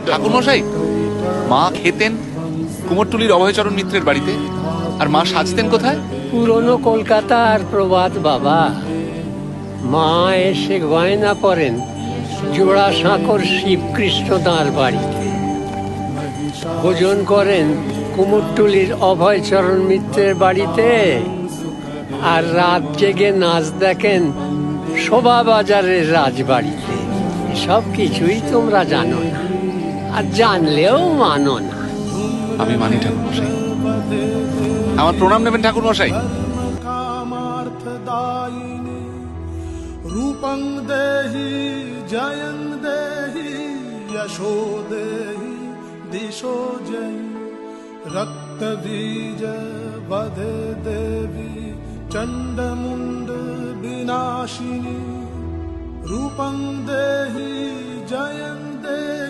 ঠাকুরমশাই, মা খেতেন কুমোরটুলির অভয়চরণ মিত্রের বাড়িতে, আর মা সাজতেন কোথায়? পুরনো কলকাতার প্রবাদ বাবা। মা এসে গয়না পরেন জোড়াসাঁকোর শিবকৃষ্ণ তাঁর বাড়িতে, ভোজন করেন কুমোরটুলির অভয়চরণ মিত্রের বাড়িতে, আর রাত জেগে নাচ দেখেন শোভাবাজারের রাজবাড়িতে। সব কিছুই তোমরা জানো না, আর জানলেও মানো না। আমি মানি ঠাকুরমশাই, আমার প্রণাম নেবেন ঠাকুরমশাই। रूपं देहि जयं देहि यशो देहि दिशो जयि रक्तबीज वधे देवी चण्डमुण्ड विनाशिनी रूपं देहि जयं देहि